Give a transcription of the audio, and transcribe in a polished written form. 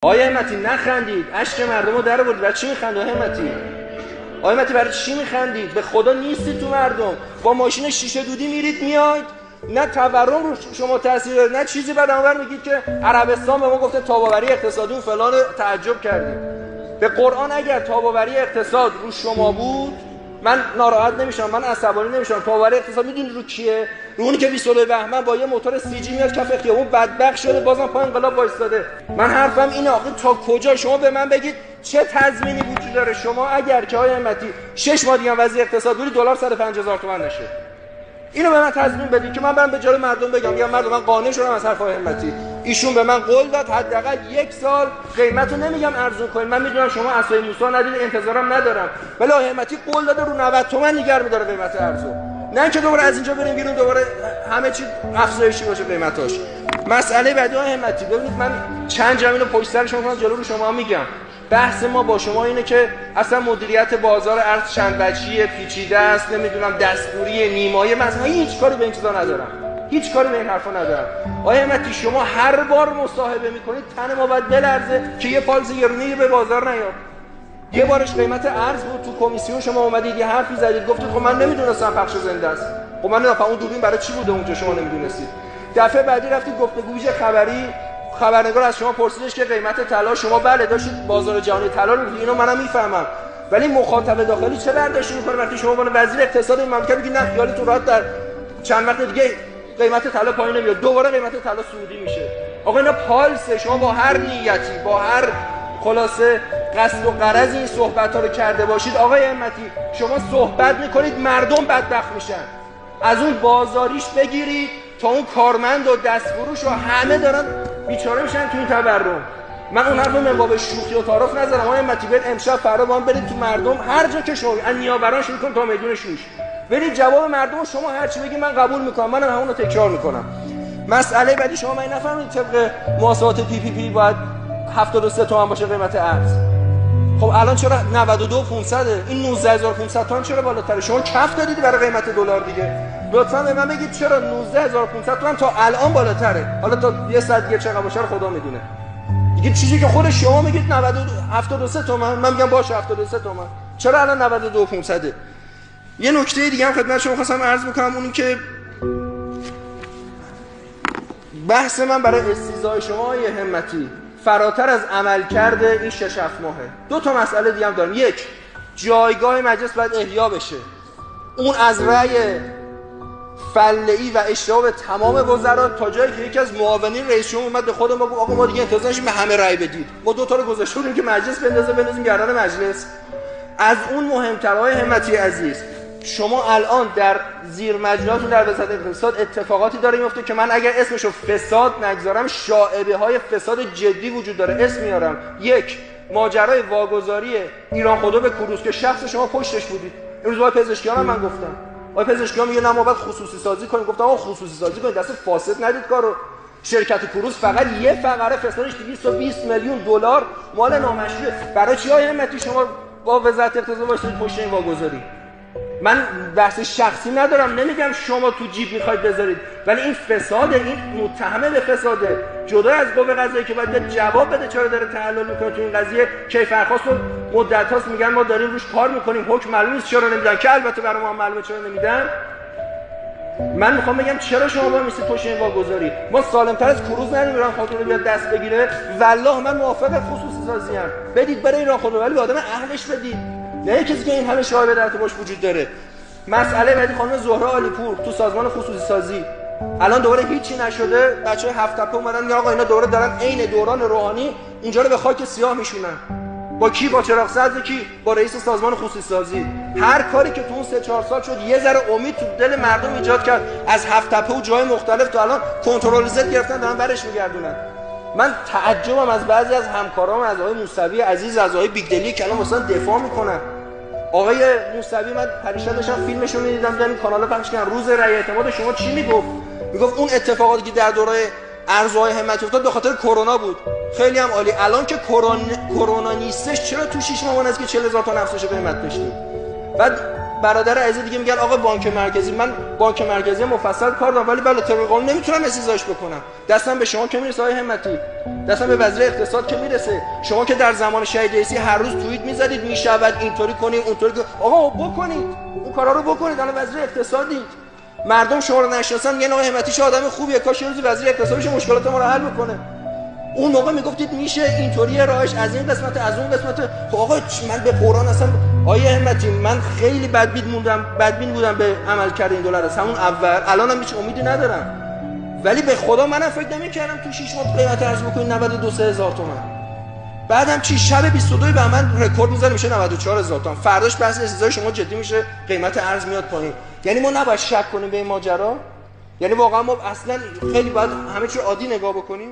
آقای همتی نخندید، اشک مردمو در آوردید. برای چی میخندید آقای همتی؟ برای چی میخندید؟ به خدا نیستید تو مردم. با ماشین شیشه دودی میرید میاید، نه تورم رو شما تاثیر داره نه چیزی. بعد اونور میگید که عربستان به ما گفته تاب‌آوری اقتصادی و فلان، تعجب کردیم. به قرآن اگر تاب‌آوری اقتصاد رو شما بود من ناراحت نمیشم، من عصبانی نمیشم. تاب‌آوری اقتصاد میدونی رو کیه؟ رو اونی که 22 بهمن با یه موتور سی جی میاد کف خیابون بدبخت شده بازم پا انقلاب وایستاده. من حرفم اینه آخه تا کجا شما به من بگید چه تضمینی وجود داره شما اگر که آقای همتی 6 ماه دیگه وضعیت اقتصاد بودی دلار 150,000 تومان نشه؟ اینو به من تضمین بدید که من برم به جای مردم بگم یا مردم من قانع شدم از حرف آقای همتی. ایشون به من قول داد حداقل 1 سال قیمتو نمیگم ارزون کنید. من میدونم شما عصای موسی ندید، انتظارم ندارم، ولی آقای همتی قول داده رو 90 تومن نگار می‌داره قیمت ارزو. نه اینکه دوباره از اینجا بریم بیرون دوباره همه چی افزایشی باشه قیمتاش. مسئله بعدی آقای همتی، ببینید من چند جمله پشت سر شما جلو رو شما میگم. بحث ما با شما اینه که اصلا مدیریت بازار ارز چند وجهی پیچیده است، نمیدونم دستوری نیمایه، مثلا هیچ کاری به این چیزا ندارم، هیچ کاری به این حرفا ندارم. آقای همتی شما هر بار مصاحبه میکنید تن ما باید بلرزه که یه پالس گرونی به بازار نیاد. یه بارش قیمت ارز بود تو کمیسیون شما اومدید یه حرفی زدید گفتید خب من نمیدونستم پخش زنده است. خب من نمیدونم اون دوربین برای چی بوده اونجا شما نمیدونستید. دفعه بعدی رفتید گفتگو ویژه خبری، خبرنگار از شما پرسیدش که قیمت طلا، شما بله داشتید بازار جهانی طلا رو می‌گفتید، اینو منم میفهمم، ولی مخاطب داخلی چه برداشتی می‌کنه وقتی شما به وزیر اقتصاد این مملکت میگید نه خیالتون راحت در چند وقت دیگه قیمت طلا پایین نمیاد، دوباره قیمت طلا صعودی میشه. آقا اینا پالسه. شما با هر نیتی با هر خلاصه قصد و غرض این صحبت‌ها رو کرده باشید آقای همتی شما صحبت می‌کنید مردم بدبخت میشن. از اون بازاریش بگیرید تا اون کارمند و دستفروش و همه دارن بیچاره میشن تو این تورم. من اون حرفو من باب شوخی و تعارف نزدم. آقای همتی برید امشب فردا با هم برید تو مردم هر جا که شما از نیاوران شروع کن تا میدون شوش برید جواب مردم شما هر چی بگید من قبول میکنم، منم همون رو تکرار میکنم. مسئله بعدی شما من نفهمید طبق محاسبات پی پی پی باید 73 تومن باشه قیمت ارز. خب الان چرا 92,500 این 19,500 تومن چرا بالاتره؟ شما کف دادید برای قیمت دلار دیگه. لطفا به من بگید چرا 19,500 تومن تا الان بالاتره؟ حالا تا یه ساعت دیگه چقدر باشه رو خدا میدونه. دیگه چیزی که خود شما میگید 73 تومن من میگم باشه 73 تومن، چرا الان 92,500؟ یه نکته دیگه هم خدمت شما خواستم عرض بکنم، اونی که بحث من برای استیضاح شما یه همتی فراتر از عمل کرده این 6-7 ماهه. 2 تا مسئله دیگه هم دارم. یک، جایگاه مجلس باید احیا بشه. اون از رأی فله‌ای و اشتباه تمام وزرا تا جایی که یکی از معاونین رئیس جمهور اومد به خود ما گفت آقا ما دیگه انتظار نداشتیم به همه رأی بدید، ما 2 تا رو گذاشتیم که مجلس بندازیم گردن مجلس. از اون مهمتر آقای همتی عزیز شما الان در زیر مجلساتون در وزارت اقتصاد اتفاقاتی داره میفته که من اگر اسمشو فساد نگذارم شائبه های فساد جدی وجود داره. اسم میارم. یک، ماجرای واگذاری ایران خودرو به کوروش که شخص شما پشتش بودید. امروز با پزشکیان هم من گفتم، آقای پزشکیان میگه نه ما باید خصوصی سازی کنیم. گفتم آقا خصوصی سازی کنید، دست فاسد ندید کارو. شرکت کوروش فقط یه فقره فسادش 220 میلیون دلار مال نامشروع. برای چی آقای همتی شما با وزارت اقتصاد واسه پشت این واگذاری؟ من بحث شخصی ندارم، نمیگم شما تو جیب میخواید بذارید، ولی این فساده، این متهمه به فساده. جدا از قوه قضاییه که باید جواب بده چرا داره تعلل میکنه تو این قضیه. کیفرخواست رو مدت هاست میگن ما داریم روش کار میکنیم، حکم معلوم نیست چرا نمیدن، که البته برای ما معلومه چرا نمیدن. من میخوام بگم چرا شما با میسید پشت این واگذاری؟ ما سالمتر از کروز نداریم ایران خودرو رو بیاد دست بگیره. والله من موافق خصوصی سازی ام، بدید برای ایران خودرو، ولی به آدم اهلش بدید، نه کسی که این همه شایبه در ارتباطش وجود داره. مسئله بعدی خانم زهره عالیپور تو سازمان خصوصی سازی. الان دوباره هیچی نشده، بچهای هفت تپه اومدن میگن آقا اینا دوباره دارن عین دوران روحانی اینجا رو به خاک سیاه میشونن. با کی؟ با چراغ سبز کی؟ با رئیس سازمان خصوصی سازی. هر کاری که تو اون 3-4 سال شد یه ذره امید تو دل مردم ایجاد کرد، از هفت تپه و جای مختلف تا الان کنترل زد گرفتن دارن برش میگردونن. من تعجبم از بعضی از همکارام، از آقای موسوی عزیز، از آقای بیگدلی که الان مثلا دفاع میکنن. آقای موسوی من پریشب داشتم فیلمش رو می‌دیدم در این کانال پخش کردن، روز رأی اعتماد شما چی میگفت اون اتفاقاتی که در دوره ارزهای همتی افتاد به خاطر کرونا بود. خیلی هم عالی. الان که کرونا نیستش چرا تو 6 ماه از که 40,000 تومان افزایش قیمت داشتیم؟ بعد برادر عزیز دیگه میگن آقا بانک مرکزی. من بانک مرکزی مفصل کار دارم، ولی بله طبق قانون نمیتونم استیزاش بکنم. دستم به شما که میرسه آقای همتی، دستم به وزیر اقتصاد که میرسه. شما که در زمان شهید رئیسی هر روز توییت میزدید میشود اینطوری کنیم اونطوری کنیم، آقا بکنید اون کارا رو بکنید. الان وزیر اقتصادید، مردم شما رو نشناسن میگن آقای همتی چه آدم خوبیه، کاش یه روز وزیر اقتصاد بشه مشکلات ما رو حل بکنه. اون موقع میگفتید میشه اینطوری راهش از این قسمت از اون قسمت. خب آقا من به قرآن اصلا آیه همتی من خیلی بدبین بودم به عملکرد این دلار از همون اول، الانم هیچ امیدی ندارم. ولی به خدا منم فکر نمی‌کردم تو 6 ماه قیمت ارز بکنید 92 هزار تومان. بعدم چی شب 22 به من رکورد میذاره میشه 94,000 تومان. فرداش بحث استیزای شما جدی میشه، قیمت ارز میاد پایین. یعنی ما نباید شک کنیم به این ماجرا؟ یعنی واقعا ما اصلا خیلی باید همه چی عادی نگاه بکنیم؟